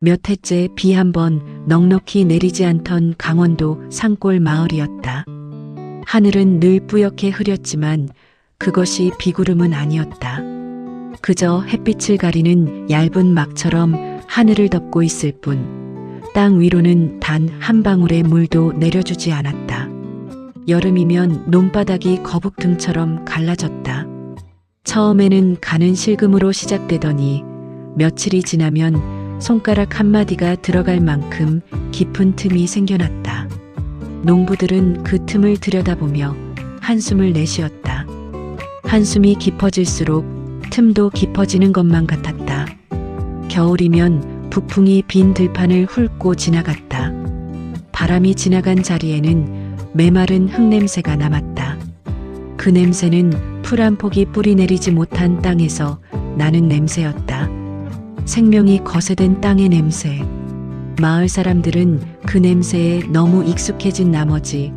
몇 해째 비 한 번 넉넉히 내리지 않던 강원도 산골 마을이었다. 하늘은 늘 뿌옇게 흐렸지만 그것이 비구름은 아니었다. 그저 햇빛을 가리는 얇은 막처럼 하늘을 덮고 있을 뿐, 땅 위로는 단 한 방울의 물도 내려주지 않았다. 여름이면 논바닥이 거북등처럼 갈라졌다. 처음에는 가는 실금으로 시작되더니 며칠이 지나면 손가락 한마디가 들어갈 만큼 깊은 틈이 생겨났다. 농부들은 그 틈을 들여다보며 한숨을 내쉬었다. 한숨이 깊어질수록 틈도 깊어지는 것만 같았다. 겨울이면 북풍이 빈 들판을 훑고 지나갔다. 바람이 지나간 자리에는 메마른 흙냄새가 남았다. 그 냄새는 풀 한 폭이 뿌리 내리지 못한 땅에서 나는 냄새였다. 생명이 거세된 땅의 냄새. 마을 사람들은 그 냄새에 너무 익숙해진 나머지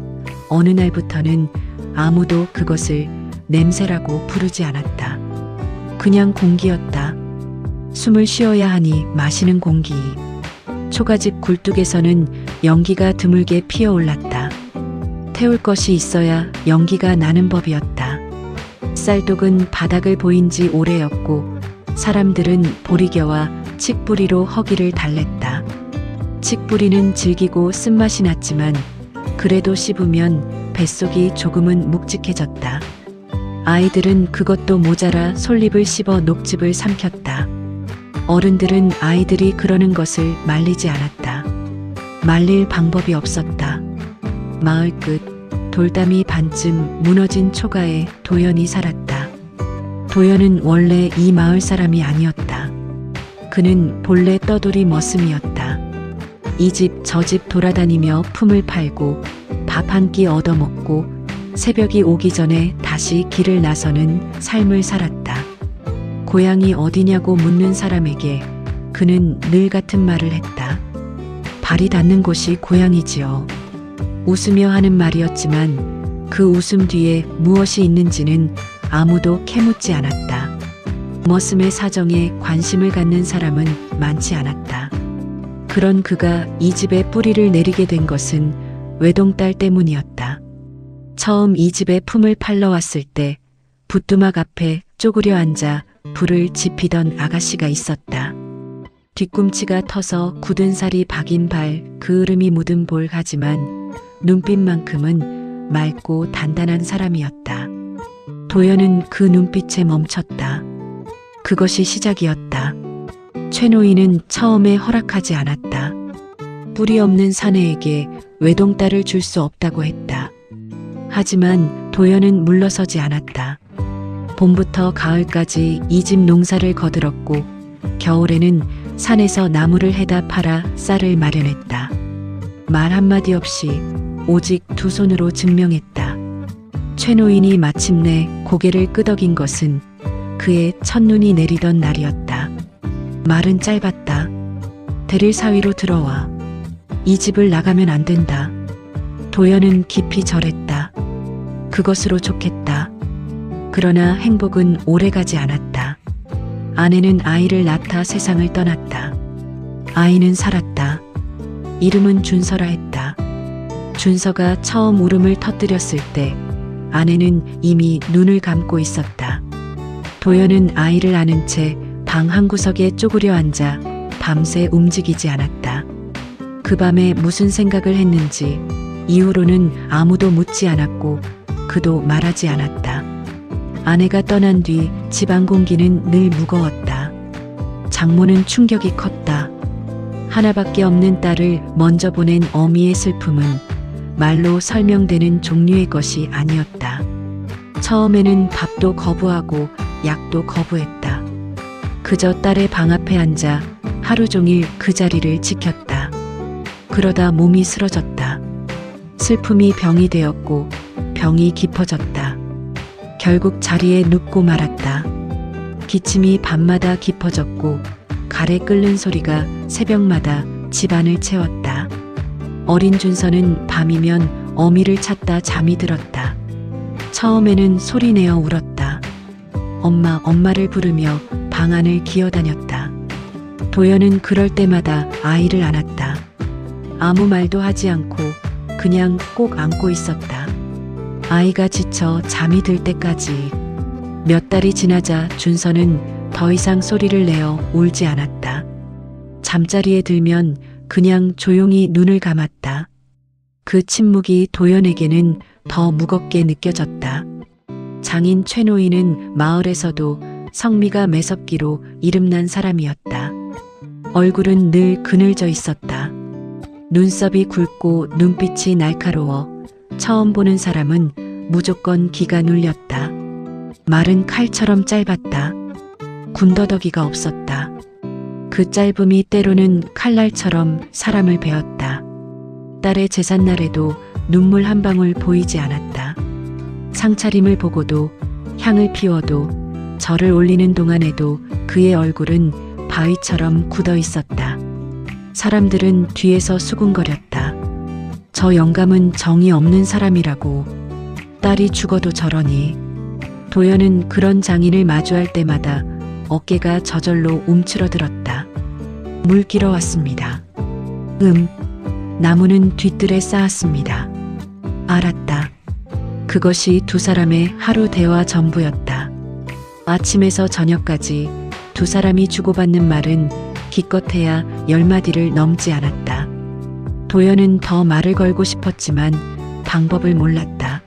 어느 날부터는 아무도 그것을 냄새라고 부르지 않았다. 그냥 공기였다. 숨을 쉬어야 하니 마시는 공기. 초가집 굴뚝에서는 연기가 드물게 피어올랐다. 태울 것이 있어야 연기가 나는 법이었다. 쌀독은 바닥을 보인 지 오래였고 사람들은 보리겨와 칡뿌리로 허기를 달랬다. 칡뿌리는 질기고 쓴맛이 났지만 그래도 씹으면 뱃속이 조금은 묵직해졌다. 아이들은 그것도 모자라 솔잎을 씹어 녹즙을 삼켰다. 어른들은 아이들이 그러는 것을 말리지 않았다. 말릴 방법이 없었다. 마을 끝 돌담이 반쯤 무너진 초가에 도연이 살았다. 도연은 원래 이 마을 사람이 아니었다. 그는 본래 떠돌이 머슴이었다. 이 집 저 집 돌아다니며 품을 팔고 밥 한 끼 얻어먹고 새벽이 오기 전에 다시 길을 나서는 삶을 살았다. 고향이 어디냐고 묻는 사람에게 그는 늘 같은 말을 했다. 발이 닿는 곳이 고향이지요. 웃으며 하는 말이었지만 그 웃음 뒤에 무엇이 있는지는 아무도 캐묻지 않았다. 머슴의 사정에 관심을 갖는 사람은 많지 않았다. 그런 그가 이 집에 뿌리를 내리게 된 것은 외동딸 때문이었다. 처음 이 집에 품을 팔러 왔을 때 부뚜막 앞에 쪼그려 앉아 불을 지피던 아가씨가 있었다. 뒤꿈치가 터서 굳은 살이 박인 발, 그을음이 묻은 볼 하지만 눈빛만큼은 맑고 단단한 사람이었다. 도연은 그 눈빛에 멈췄다. 그것이 시작이었다. 최노인은 처음에 허락하지 않았다. 뿌리 없는 사내에게 외동딸을 줄 수 없다고 했다. 하지만 도연은 물러서지 않았다. 봄부터 가을까지 이 집 농사를 거들었고 겨울에는 산에서 나무를 해다 팔아 쌀을 마련했다. 말 한마디 없이 오직 두 손으로 증명했다. 최노인이 마침내 고개를 끄덕인 것은 그의 첫눈이 내리던 날이었다. 말은 짧았다. 대릴 사위로 들어와. 이 집을 나가면 안 된다. 도연은 깊이 절했다. 그것으로 좋겠다. 그러나 행복은 오래가지 않았다. 아내는 아이를 낳다 세상을 떠났다. 아이는 살았다. 이름은 준서라 했다. 준서가 처음 울음을 터뜨렸을 때 아내는 이미 눈을 감고 있었다. 도연은 아이를 안은 채 방 한구석에 쪼그려 앉아 밤새 움직이지 않았다. 그 밤에 무슨 생각을 했는지 이후로는 아무도 묻지 않았고 그도 말하지 않았다. 아내가 떠난 뒤 집안 공기는 늘 무거웠다. 장모는 충격이 컸다. 하나밖에 없는 딸을 먼저 보낸 어미의 슬픔은 말로 설명되는 종류의 것이 아니었다. 처음에는 밥도 거부하고 약도 거부했다. 그저 딸의 방 앞에 앉아 하루 종일 그 자리를 지켰다. 그러다 몸이 쓰러졌다. 슬픔이 병이 되었고 병이 깊어졌다. 결국 자리에 눕고 말았다. 기침이 밤마다 깊어졌고 가래 끓는 소리가 새벽마다 집안을 채웠다. 어린 준서는 밤이면 어미를 찾다 잠이 들었다. 처음에는 소리내어 울었다. 엄마, 엄마를 부르며 방 안을 기어다녔다. 도연은 그럴 때마다 아이를 안았다. 아무 말도 하지 않고 그냥 꼭 안고 있었다. 아이가 지쳐 잠이 들 때까지. 몇 달이 지나자 준서는 더 이상 소리를 내어 울지 않았다. 잠자리에 들면 그냥 조용히 눈을 감았다. 그 침묵이 도연에게는 더 무겁게 느껴졌다. 장인 최노인은 마을에서도 성미가 매섭기로 이름난 사람이었다. 얼굴은 늘 그늘져 있었다. 눈썹이 굵고 눈빛이 날카로워 처음 보는 사람은 무조건 기가 눌렸다. 말은 칼처럼 짧았다. 군더더기가 없었다. 그 짧음이 때로는 칼날처럼 사람을 베었다. 딸의 제삿날에도 눈물 한 방울 보이지 않았다. 상차림을 보고도 향을 피워도 절을 올리는 동안에도 그의 얼굴은 바위처럼 굳어 있었다. 사람들은 뒤에서 수군거렸다. 저 영감은 정이 없는 사람이라고. 딸이 죽어도 저러니. 도연은 그런 장인을 마주할 때마다 어깨가 저절로 움츠러들었다. 물 끼러 왔습니다. 나무는 뒤뜰에 쌓았습니다. 알았다. 그것이 두 사람의 하루 대화 전부였다. 아침에서 저녁까지 두 사람이 주고받는 말은 기껏해야 10마디를 넘지 않았다. 도연은 더 말을 걸고 싶었지만 방법을 몰랐다.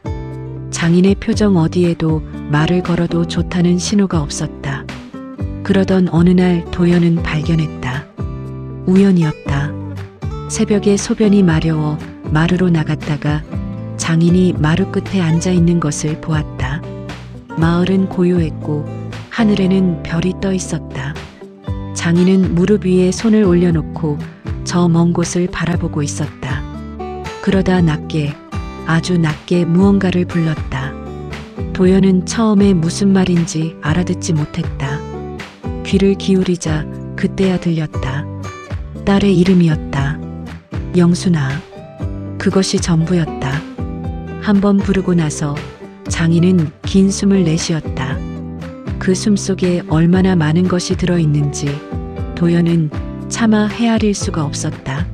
장인의 표정 어디에도 말을 걸어도 좋다는 신호가 없었다. 그러던 어느 날 도연은 발견했다. 우연이었다. 새벽에 소변이 마려워 마루로 나갔다가 장인이 마루 끝에 앉아 있는 것을 보았다. 마을은 고요했고 하늘에는 별이 떠 있었다. 장인은 무릎 위에 손을 올려놓고 저 먼 곳을 바라보고 있었다. 그러다 낮게, 아주 낮게 무언가를 불렀다. 도연은 처음에 무슨 말인지 알아듣지 못했다. 귀를 기울이자 그때야 들렸다. 딸의 이름이었다. 영순아. 그것이 전부였다. 한번 부르고 나서 장인은 긴 숨을 내쉬었다. 그 숨 속에 얼마나 많은 것이 들어있는지 도연은 차마 헤아릴 수가 없었다.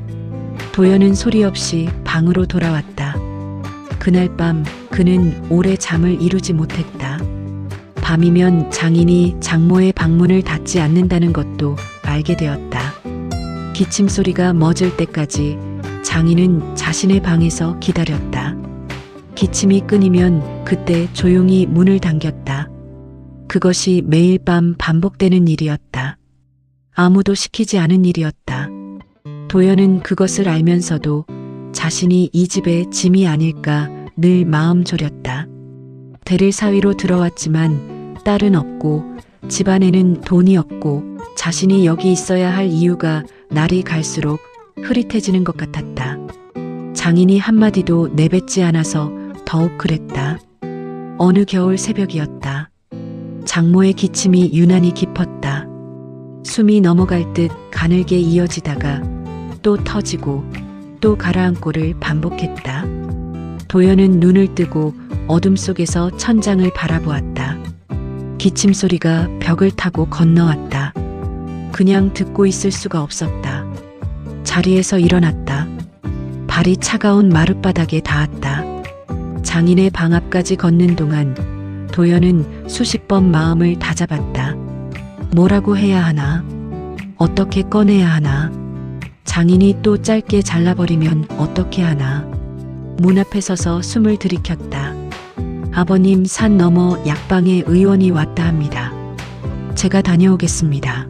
도연은 소리 없이 방으로 돌아왔다. 그날 밤 그는 오래 잠을 이루지 못했다. 밤이면 장인이 장모의 방문을 닫지 않는다는 것도 알게 되었다. 기침 소리가 멎을 때까지 장인은 자신의 방에서 기다렸다. 기침이 끊이면 그때 조용히 문을 당겼다. 그것이 매일 밤 반복되는 일이었다. 아무도 시키지 않은 일이었다. 도연은 그것을 알면서도 자신이 이 집의 짐이 아닐까 늘 마음 졸였다. 대를 사위로 들어왔지만 딸은 없고 집안에는 돈이 없고 자신이 여기 있어야 할 이유가 날이 갈수록 흐릿해지는 것 같았다. 장인이 한마디도 내뱉지 않아서 더욱 그랬다. 어느 겨울 새벽이었다. 장모의 기침이 유난히 깊었다. 숨이 넘어갈 듯 가늘게 이어지다가 또 터지고 또 가라앉고를 반복했다. 도연은 눈을 뜨고 어둠 속에서 천장을 바라보았다. 기침 소리가 벽을 타고 건너왔다. 그냥 듣고 있을 수가 없었다. 자리에서 일어났다. 발이 차가운 마룻바닥에 닿았다. 장인의 방 앞까지 걷는 동안 도연은 수십 번 마음을 다잡았다. 뭐라고 해야 하나? 어떻게 꺼내야 하나? 장인이 또 짧게 잘라버리면 어떻게 하나? 문 앞에 서서 숨을 들이켰다. 아버님, 산 너머 약방에 의원이 왔다 합니다. 제가 다녀오겠습니다.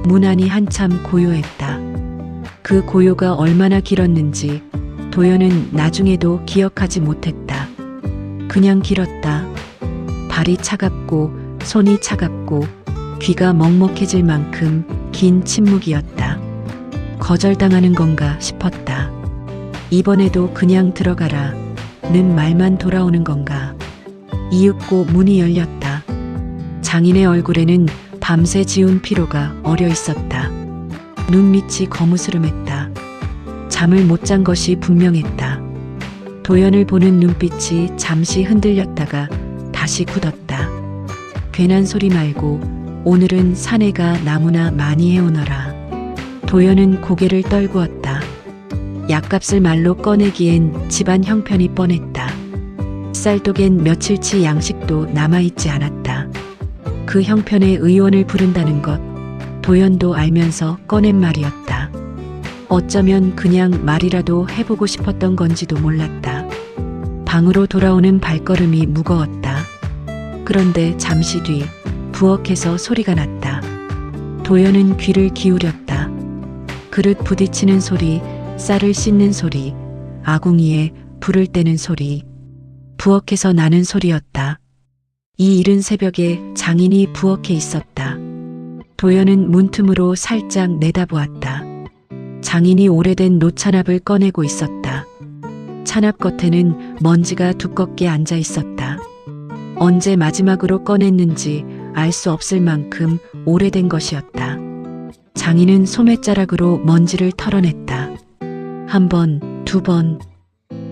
문 안이 한참 고요했다. 그 고요가 얼마나 길었는지 도연은 나중에도 기억하지 못했다. 그냥 길었다. 발이 차갑고 손이 차갑고 귀가 먹먹해질 만큼 긴 침묵이었다. 거절당하는 건가 싶었다. 이번에도 그냥 들어가라 는 말만 돌아오는 건가. 이윽고 문이 열렸다. 장인의 얼굴에는 밤새 지운 피로가 어려 있었다. 눈밑이 거무스름했다. 잠을 못 잔 것이 분명했다. 도연을 보는 눈빛이 잠시 흔들렸다가 다시 굳었다. 괜한 소리 말고 오늘은 사내가 나무나 많이 해오너라. 도연은 고개를 떨구었다. 약값을 말로 꺼내기엔 집안 형편이 뻔했다. 쌀독엔 며칠치 양식도 남아있지 않았다. 그 형편에 의원을 부른다는 것, 도연도 알면서 꺼낸 말이었다. 어쩌면 그냥 말이라도 해보고 싶었던 건지도 몰랐다. 방으로 돌아오는 발걸음이 무거웠다. 그런데 잠시 뒤 부엌에서 소리가 났다. 도연은 귀를 기울였다. 그릇 부딪히는 소리, 쌀을 씻는 소리, 아궁이에 불을 떼는 소리, 부엌에서 나는 소리였다. 이 이른 새벽에 장인이 부엌에 있었다. 도연은 문틈으로 살짝 내다보았다. 장인이 오래된 노찬압을 꺼내고 있었다. 찬압 겉에는 먼지가 두껍게 앉아 있었다. 언제 마지막으로 꺼냈는지 알 수 없을 만큼 오래된 것이었다. 장인은 소매자락으로 먼지를 털어냈다. 한 번, 두 번,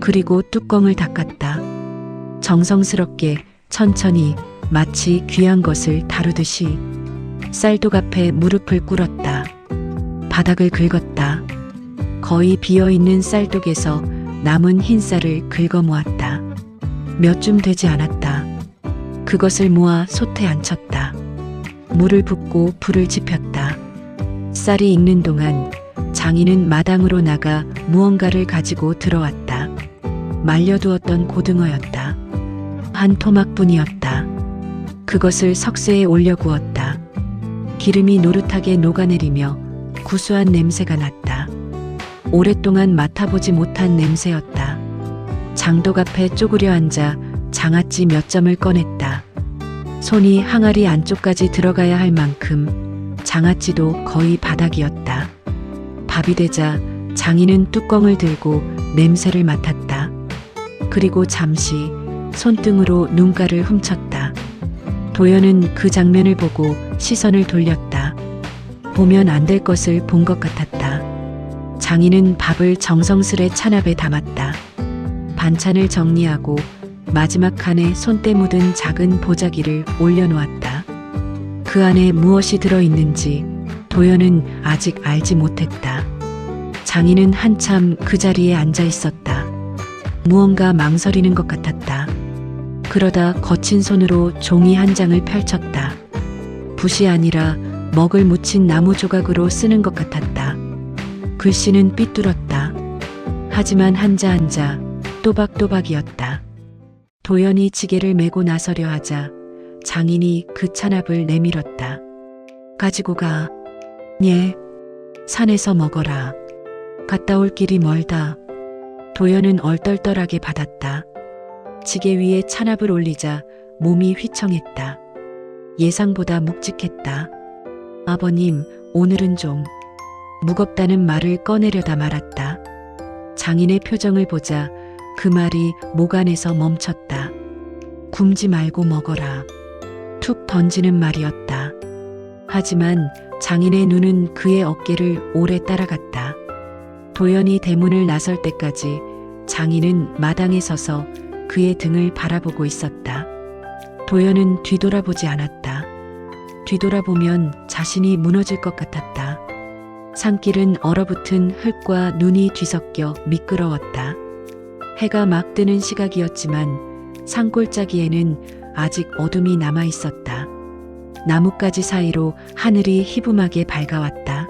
그리고 뚜껑을 닦았다. 정성스럽게 천천히 마치 귀한 것을 다루듯이 쌀독 앞에 무릎을 꿇었다. 바닥을 긁었다. 거의 비어있는 쌀독에서 남은 흰 쌀을 긁어 모았다. 몇 줌 되지 않았다. 그것을 모아 솥에 앉혔다. 물을 붓고 불을 지폈다. 쌀이 익는 동안 장인은 마당으로 나가 무언가를 가지고 들어왔다. 말려두었던 고등어였다. 한 토막뿐이었다. 그것을 석쇠에 올려 구웠다. 기름이 노릇하게 녹아내리며 구수한 냄새가 났다. 오랫동안 맡아보지 못한 냄새였다. 장독 앞에 쪼그려 앉아 장아찌 몇 점을 꺼냈다. 손이 항아리 안쪽까지 들어가야 할 만큼 장아찌도 거의 바닥이었다. 밥이 되자 장인은 뚜껑을 들고 냄새를 맡았다. 그리고 잠시 손등으로 눈가를 훔쳤다. 도연은 그 장면을 보고 시선을 돌렸다. 보면 안 될 것을 본 것 같았다. 장인은 밥을 정성스레 찬압에 담았다. 반찬을 정리하고 마지막 칸에 손때 묻은 작은 보자기를 올려놓았다. 그 안에 무엇이 들어있는지 도연은 아직 알지 못했다. 장인은 한참 그 자리에 앉아 있었다. 무언가 망설이는 것 같았다. 그러다 거친 손으로 종이 한 장을 펼쳤다. 붓이 아니라 먹을 묻힌 나무 조각으로 쓰는 것 같았다. 글씨는 삐뚤었다. 하지만 한자 한자 또박또박이었다. 도연이 지게를 메고 나서려 하자 장인이 그 찬압을 내밀었다. 가지고 가. 예. 산에서 먹어라. 갔다 올 길이 멀다. 도연은 얼떨떨하게 받았다. 지게 위에 찬압을 올리자 몸이 휘청했다. 예상보다 묵직했다. 아버님, 오늘은 좀 무겁다는 말을 꺼내려다 말았다. 장인의 표정을 보자 그 말이 목 안에서 멈췄다. 굶지 말고 먹어라. 툭 던지는 말이었다. 하지만 장인의 눈은 그의 어깨를 오래 따라갔다. 도연이 대문을 나설 때까지 장인은 마당에 서서 그의 등을 바라보고 있었다. 도연은 뒤돌아보지 않았다. 뒤돌아보면 자신이 무너질 것 같았다. 산길은 얼어붙은 흙과 눈이 뒤섞여 미끄러웠다. 해가 막 뜨는 시각이었지만 산골짜기에는 아직 어둠이 남아 있었다. 나뭇가지 사이로 하늘이 희부하게 밝아왔다.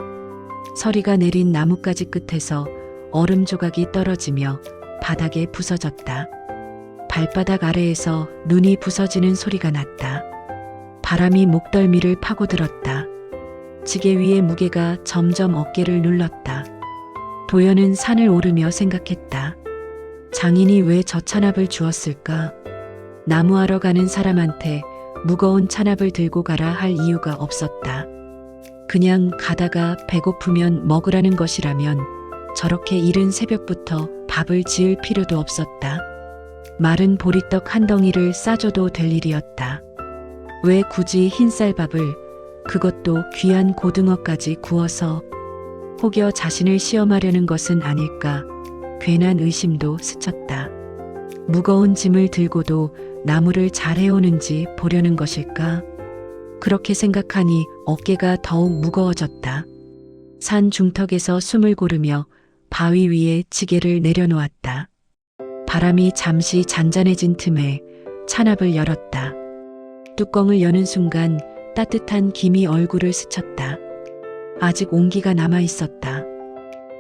서리가 내린 나뭇가지 끝에서 얼음 조각이 떨어지며 바닥에 부서졌다. 발바닥 아래에서 눈이 부서지는 소리가 났다. 바람이 목덜미를 파고들었다. 지게 위의 무게가 점점 어깨를 눌렀다. 도연은 산을 오르며 생각했다. 장인이 왜 저 찬압을 주었을까? 나무하러 가는 사람한테 무거운 찬압을 들고 가라 할 이유가 없었다. 그냥 가다가 배고프면 먹으라는 것이라면 저렇게 이른 새벽부터 밥을 지을 필요도 없었다. 마른 보리떡 한 덩이를 싸줘도 될 일이었다. 왜 굳이 흰쌀밥을, 그것도 귀한 고등어까지 구워서 혹여 자신을 시험하려는 것은 아닐까 괜한 의심도 스쳤다. 무거운 짐을 들고도 나무를 잘 해오는지 보려는 것일까? 그렇게 생각하니 어깨가 더욱 무거워졌다. 산 중턱에서 숨을 고르며 바위 위에 지게를 내려놓았다. 바람이 잠시 잔잔해진 틈에 찬압을 열었다. 뚜껑을 여는 순간 따뜻한 김이 얼굴을 스쳤다. 아직 온기가 남아 있었다.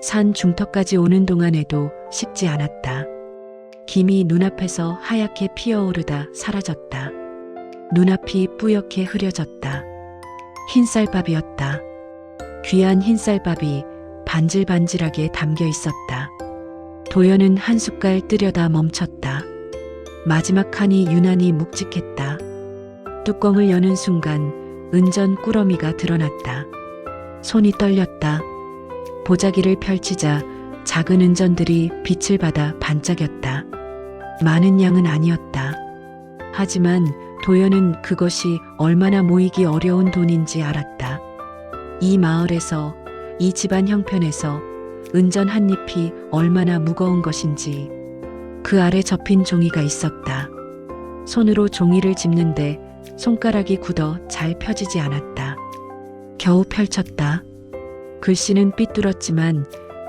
산 중턱까지 오는 동안에도 식지 않았다. 김이 눈앞에서 하얗게 피어오르다 사라졌다. 눈앞이 뿌옇게 흐려졌다. 흰쌀밥이었다. 귀한 흰쌀밥이 반질반질하게 담겨 있었다. 도연은 한 숟갈 뜨려다 멈췄다. 마지막 칸이 유난히 묵직했다. 뚜껑을 여는 순간 은전 꾸러미가 드러났다. 손이 떨렸다. 보자기를 펼치자 작은 은전들이 빛을 받아 반짝였다. 많은 양은 아니었다. 하지만 도연은 그것이 얼마나 모이기 어려운 돈인지 알았다. 이 마을에서, 이 집안 형편에서 은전 한 잎이 얼마나 무거운 것인지 그 아래 접힌 종이가 있었다. 손으로 종이를 짚는데 손가락이 굳어 잘 펴지지 않았다. 겨우 펼쳤다. 글씨는 삐뚤었지만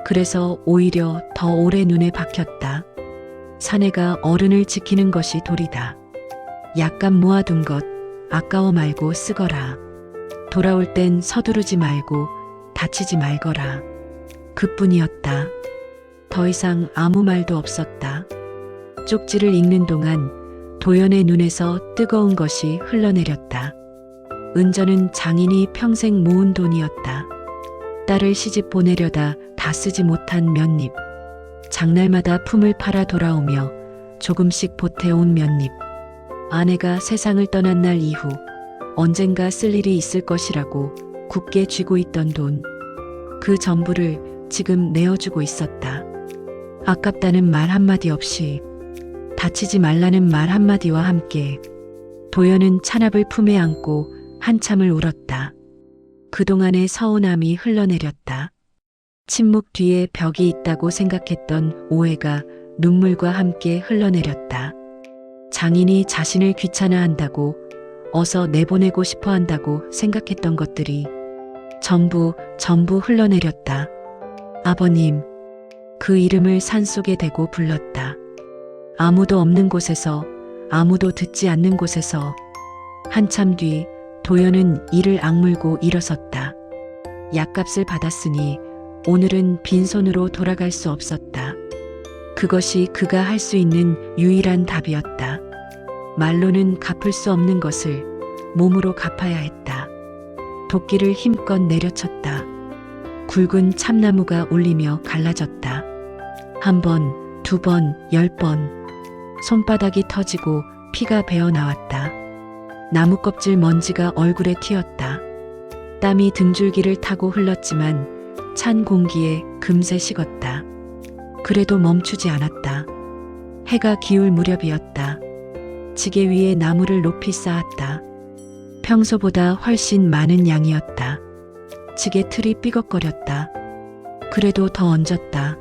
그래서 오히려 더 오래 눈에 박혔다. 사내가 어른을 지키는 것이 도리다. 약간 모아둔 것 아까워 말고 쓰거라. 돌아올 땐 서두르지 말고 다치지 말거라. 그뿐이었다. 더 이상 아무 말도 없었다. 쪽지를 읽는 동안 도연의 눈에서 뜨거운 것이 흘러내렸다. 은전은 장인이 평생 모은 돈이었다. 딸을 시집 보내려다 다 쓰지 못한 몇 입. 장날마다 품을 팔아 돌아오며 조금씩 보태온 몇 입. 아내가 세상을 떠난 날 이후 언젠가 쓸 일이 있을 것이라고 굳게 쥐고 있던 돈. 그 전부를 지금 내어주고 있었다. 아깝다는 말 한마디 없이, 다치지 말라는 말 한마디와 함께 도연은 찬압을 품에 안고 한참을 울었다. 그동안의 서운함이 흘러내렸다. 침묵 뒤에 벽이 있다고 생각했던 오해가 눈물과 함께 흘러내렸다. 장인이 자신을 귀찮아한다고, 어서 내보내고 싶어 한다고 생각했던 것들이 전부 흘러내렸다. 아버님, 그 이름을 산속에 대고 불렀다. 아무도 없는 곳에서, 아무도 듣지 않는 곳에서. 한참 뒤 도연은 이를 악물고 일어섰다. 약값을 받았으니 오늘은 빈손으로 돌아갈 수 없었다. 그것이 그가 할 수 있는 유일한 답이었다. 말로는 갚을 수 없는 것을 몸으로 갚아야 했다. 도끼를 힘껏 내려쳤다. 굵은 참나무가 울리며 갈라졌다. 한 번, 두 번, 10번. 손바닥이 터지고 피가 배어 나왔다. 나무 껍질 먼지가 얼굴에 튀었다. 땀이 등줄기를 타고 흘렀지만 찬 공기에 금세 식었다. 그래도 멈추지 않았다. 해가 기울 무렵이었다. 지게 위에 나무를 높이 쌓았다. 평소보다 훨씬 많은 양이었다. 지게 틀이 삐걱거렸다. 그래도 더 얹었다.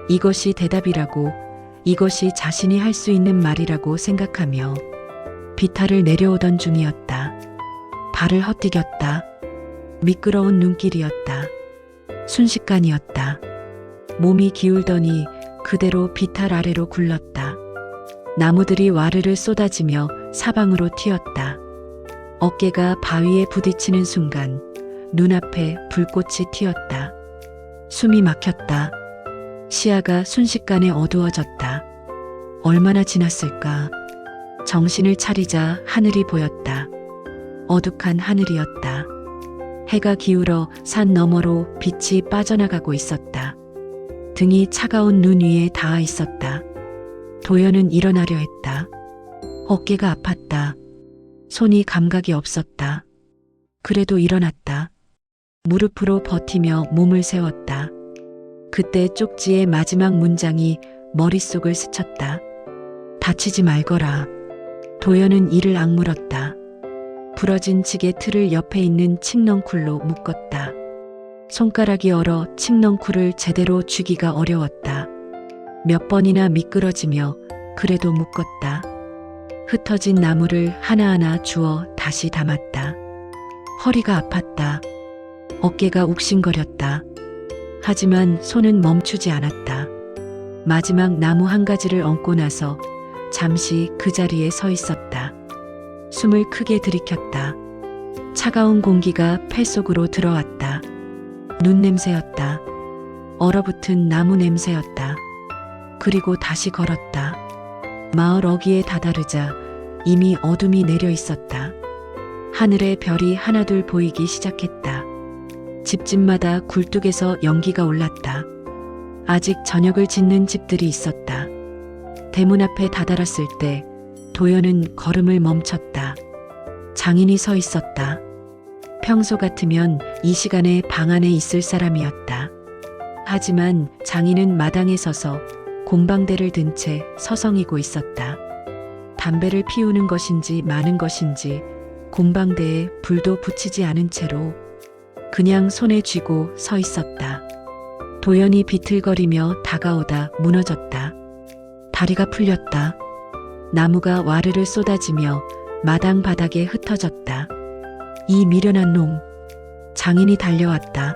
이것이 대답이라고, 이것이 자신이 할 수 있는 말이라고 생각하며 비탈을 내려오던 중이었다. 발을 헛디뎠다. 미끄러운 눈길이었다. 순식간이었다. 몸이 기울더니 그대로 비탈 아래로 굴렀다. 나무들이 와르르 쏟아지며 사방으로 튀었다. 어깨가 바위에 부딪히는 순간 눈앞에 불꽃이 튀었다. 숨이 막혔다. 시야가 순식간에 어두워졌다. 얼마나 지났을까? 정신을 차리자 하늘이 보였다. 어둑한 하늘이었다. 해가 기울어 산 너머로 빛이 빠져나가고 있었다. 등이 차가운 눈 위에 닿아 있었다. 도연은 일어나려 했다. 어깨가 아팠다. 손이 감각이 없었다. 그래도 일어났다. 무릎으로 버티며 몸을 세웠다. 그때 쪽지의 마지막 문장이 머릿속을 스쳤다. 다치지 말거라. 도연은 이를 악물었다. 부러진 지게 틀을 옆에 있는 칡넝쿨로 묶었다. 손가락이 얼어 칡넝쿨을 제대로 쥐기가 어려웠다. 몇 번이나 미끄러지며 그래도 묶었다. 흩어진 나무를 하나하나 주워 다시 담았다. 허리가 아팠다. 어깨가 욱신거렸다. 하지만 손은 멈추지 않았다. 마지막 나무 한 가지를 얹고 나서 잠시 그 자리에 서 있었다. 숨을 크게 들이켰다. 차가운 공기가 폐 속으로 들어왔다. 눈 냄새였다. 얼어붙은 나무 냄새였다. 그리고 다시 걸었다. 마을 어귀에 다다르자 이미 어둠이 내려 있었다. 하늘에 별이 하나둘 보이기 시작했다. 집집마다 굴뚝에서 연기가 올랐다. 아직 저녁을 짓는 집들이 있었다. 대문 앞에 다다랐을 때 도연은 걸음을 멈췄다. 장인이 서 있었다. 평소 같으면 이 시간에 방 안에 있을 사람이었다. 하지만 장인은 마당에 서서 곰방대를 든 채 서성이고 있었다. 담배를 피우는 것인지 마는 것인지 곰방대에 불도 붙이지 않은 채로 그냥 손에 쥐고 서 있었다. 도연이 비틀거리며 다가오다 무너졌다. 다리가 풀렸다. 나무가 와르르 쏟아지며 마당 바닥에 흩어졌다. 이 미련한 놈. 장인이 달려왔다.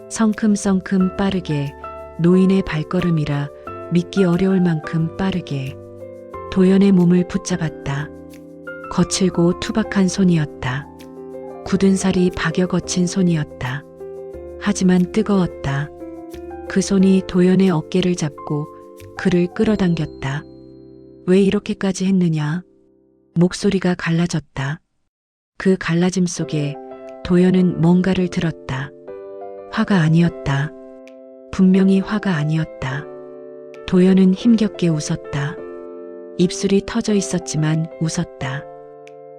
성큼성큼 빠르게, 노인의 발걸음이라 믿기 어려울 만큼 빠르게 도연의 몸을 붙잡았다. 거칠고 투박한 손이었다. 굳은 살이 박여 거친 손이었다. 하지만 뜨거웠다. 그 손이 도연의 어깨를 잡고 그를 끌어당겼다. 왜 이렇게까지 했느냐? 목소리가 갈라졌다. 그 갈라짐 속에 도연은 뭔가를 들었다. 화가 아니었다. 분명히 화가 아니었다. 도연은 힘겹게 웃었다. 입술이 터져 있었지만 웃었다.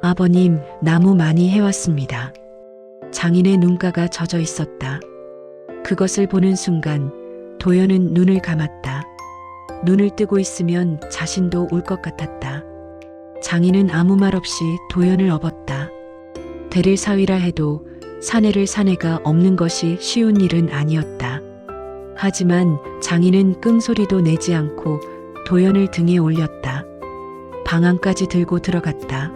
아버님, 나무 많이 해왔습니다. 장인의 눈가가 젖어 있었다. 그것을 보는 순간 도연은 눈을 감았다. 눈을 뜨고 있으면 자신도 울 것 같았다. 장인은 아무 말 없이 도연을 업었다. 대를 사위라 해도 사내를 사내가 없는 것이 쉬운 일은 아니었다. 하지만 장인은 끙소리도 내지 않고 도연을 등에 올렸다. 방 안까지 들고 들어갔다.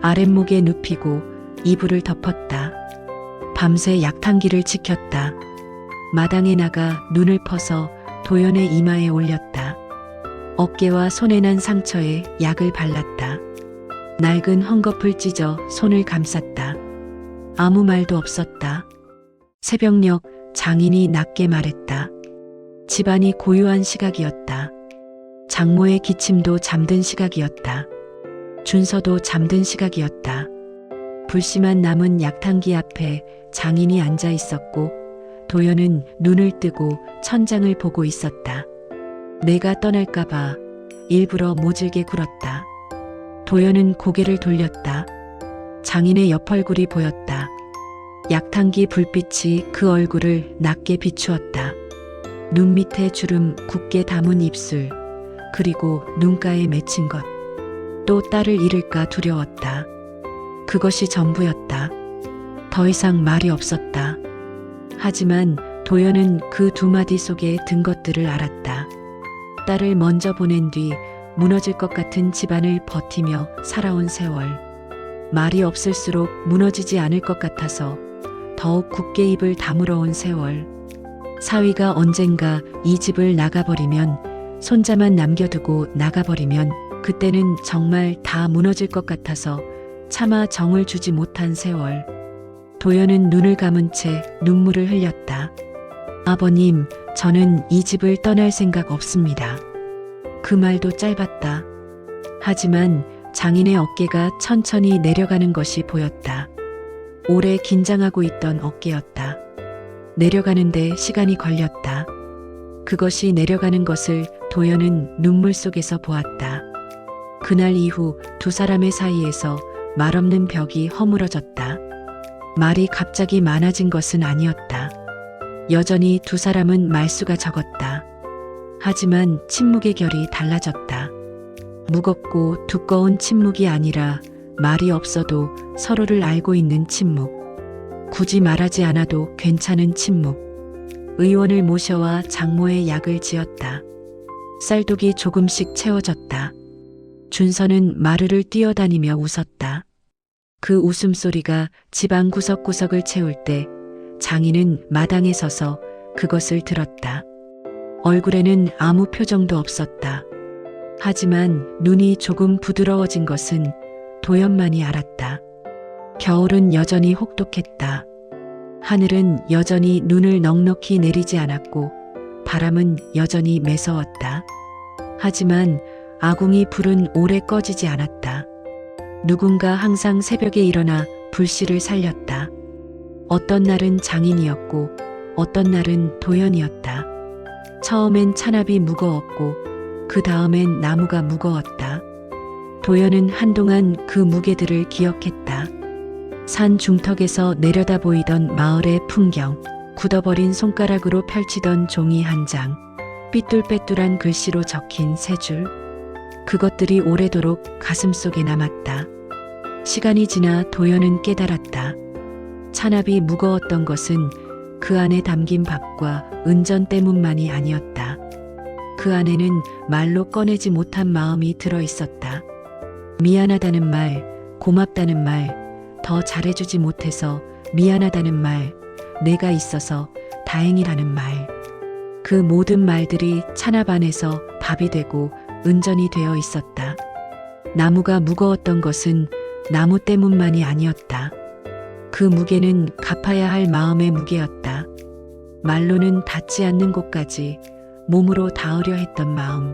아랫목에 눕히고 이불을 덮었다. 밤새 약탕기를 지켰다. 마당에 나가 눈을 퍼서 도연의 이마에 올렸다. 어깨와 손에 난 상처에 약을 발랐다. 낡은 헝겊을 찢어 손을 감쌌다. 아무 말도 없었다. 새벽녘 장인이 낮게 말했다. 집안이 고요한 시각이었다. 장모의 기침도 잠든 시각이었다. 준서도 잠든 시각이었다. 불씨만 남은 약탕기 앞에 장인이 앉아 있었고 도연은 눈을 뜨고 천장을 보고 있었다. 내가 떠날까봐 일부러 모질게 굴었다. 도연은 고개를 돌렸다. 장인의 옆얼굴이 보였다. 약탕기 불빛이 그 얼굴을 낮게 비추었다. 눈 밑에 주름 굳게 담은 입술, 그리고 눈가에 맺힌 것. 또 딸을 잃을까 두려웠다. 그것이 전부였다. 더 이상 말이 없었다. 하지만 도연은 그 두 마디 속에 든 것들을 알았다. 딸을 먼저 보낸 뒤 무너질 것 같은 집안을 버티며 살아온 세월. 말이 없을수록 무너지지 않을 것 같아서 더욱 굳게 입을 다물어 온 세월. 사위가 언젠가 이 집을 나가버리면, 손자만 남겨두고 나가버리면 그때는 정말 다 무너질 것 같아서 차마 정을 주지 못한 세월. 도연은 눈을 감은 채 눈물을 흘렸다. 아버님, 저는 이 집을 떠날 생각 없습니다. 그 말도 짧았다. 하지만 장인의 어깨가 천천히 내려가는 것이 보였다. 오래 긴장하고 있던 어깨였다. 내려가는데 시간이 걸렸다. 그것이 내려가는 것을 도연은 눈물 속에서 보았다. 그날 이후 두 사람의 사이에서 말없는 벽이 허물어졌다. 말이 갑자기 많아진 것은 아니었다. 여전히 두 사람은 말수가 적었다. 하지만 침묵의 결이 달라졌다. 무겁고 두꺼운 침묵이 아니라 말이 없어도 서로를 알고 있는 침묵. 굳이 말하지 않아도 괜찮은 침묵. 의원을 모셔와 장모의 약을 지었다. 쌀독이 조금씩 채워졌다. 준서는 마루를 뛰어다니며 웃었다. 그 웃음소리가 집안 구석구석을 채울 때 장인은 마당에 서서 그것을 들었다. 얼굴에는 아무 표정도 없었다. 하지만 눈이 조금 부드러워진 것은 도연만이 알았다. 겨울은 여전히 혹독했다. 하늘은 여전히 눈을 넉넉히 내리지 않았고 바람은 여전히 매서웠다. 하지만 아궁이 불은 오래 꺼지지 않았다. 누군가 항상 새벽에 일어나 불씨를 살렸다. 어떤 날은 장인이었고 어떤 날은 도연이었다. 처음엔 찬압이 무거웠고 그 다음엔 나무가 무거웠다. 도연은 한동안 그 무게들을 기억했다. 산 중턱에서 내려다 보이던 마을의 풍경, 굳어버린 손가락으로 펼치던 종이 한 장, 삐뚤빼뚤한 글씨로 적힌 세 줄. 그것들이 오래도록 가슴속에 남았다. 시간이 지나 도연은 깨달았다. 찬압이 무거웠던 것은 그 안에 담긴 밥과 은전 때문만이 아니었다. 그 안에는 말로 꺼내지 못한 마음이 들어 있었다. 미안하다는 말, 고맙다는 말, 더 잘해주지 못해서 미안하다는 말, 내가 있어서 다행이라는 말. 그 모든 말들이 찬압 안에서 밥이 되고 은전이 되어 있었다. 나무가 무거웠던 것은 나무 때문만이 아니었다. 그 무게는 갚아야 할 마음의 무게였다. 말로는 닿지 않는 곳까지 몸으로 닿으려 했던 마음.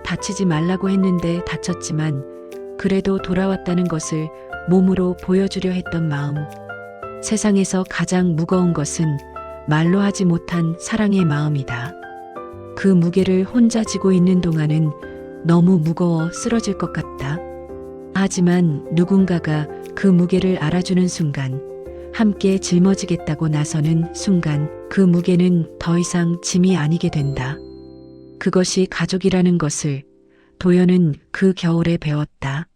다치지 말라고 했는데 다쳤지만 그래도 돌아왔다는 것을 몸으로 보여주려 했던 마음. 세상에서 가장 무거운 것은 말로 하지 못한 사랑의 마음이다. 그 무게를 혼자 지고 있는 동안은 너무 무거워 쓰러질 것 같다. 하지만 누군가가 그 무게를 알아주는 순간, 함께 짊어지겠다고 나서는 순간 그 무게는 더 이상 짐이 아니게 된다. 그것이 가족이라는 것을 도연은 그 겨울에 배웠다.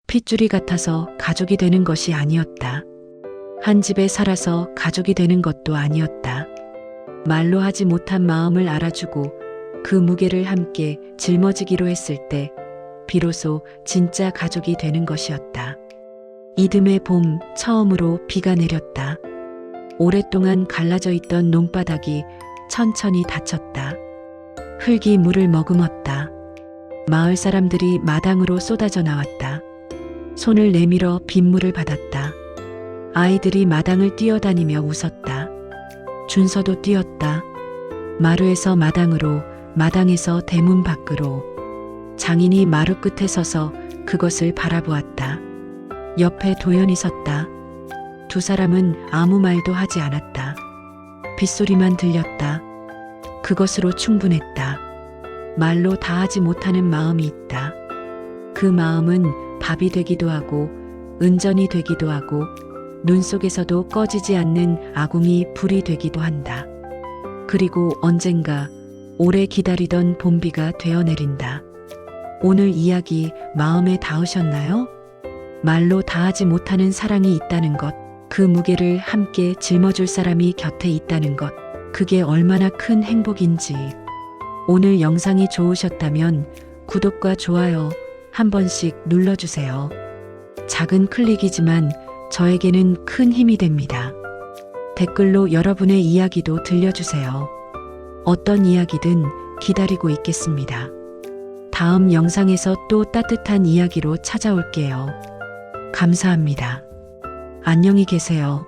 핏줄이 같아서 가족이 되는 것이 아니었다. 한 집에 살아서 가족이 되는 것도 아니었다. 말로 하지 못한 마음을 알아주고 그 무게를 함께 짊어지기로 했을 때 비로소 진짜 가족이 되는 것이었다. 이듬해 봄 처음으로 비가 내렸다. 오랫동안 갈라져 있던 논바닥이 천천히 닫혔다. 흙이 물을 머금었다. 마을 사람들이 마당으로 쏟아져 나왔다. 손을 내밀어 빗물을 받았다. 아이들이 마당을 뛰어다니며 웃었다. 준서도 뛰었다. 마루에서 마당으로, 마당에서 대문 밖으로. 장인이 마루 끝에 서서 그것을 바라보았다. 옆에 도연이 섰다. 두 사람은 아무 말도 하지 않았다. 빗소리만 들렸다. 그것으로 충분했다. 말로 다하지 못하는 마음이 있다. 그 마음은 밥이 되기도 하고 은전이 되기도 하고 눈 속에서도 꺼지지 않는 아궁이 불이 되기도 한다. 그리고 언젠가 오래 기다리던 봄비가 되어 내린다. 오늘 이야기 마음에 닿으셨나요? 말로 다하지 못하는 사랑이 있다는 것, 그 무게를 함께 짊어줄 사람이 곁에 있다는 것, 그게 얼마나 큰 행복인지. 오늘 영상이 좋으셨다면 구독과 좋아요 한 번씩 눌러주세요. 작은 클릭이지만 저에게는 큰 힘이 됩니다. 댓글로 여러분의 이야기도 들려주세요. 어떤 이야기든 기다리고 있겠습니다. 다음 영상에서 또 따뜻한 이야기로 찾아올게요. 감사합니다. 안녕히 계세요.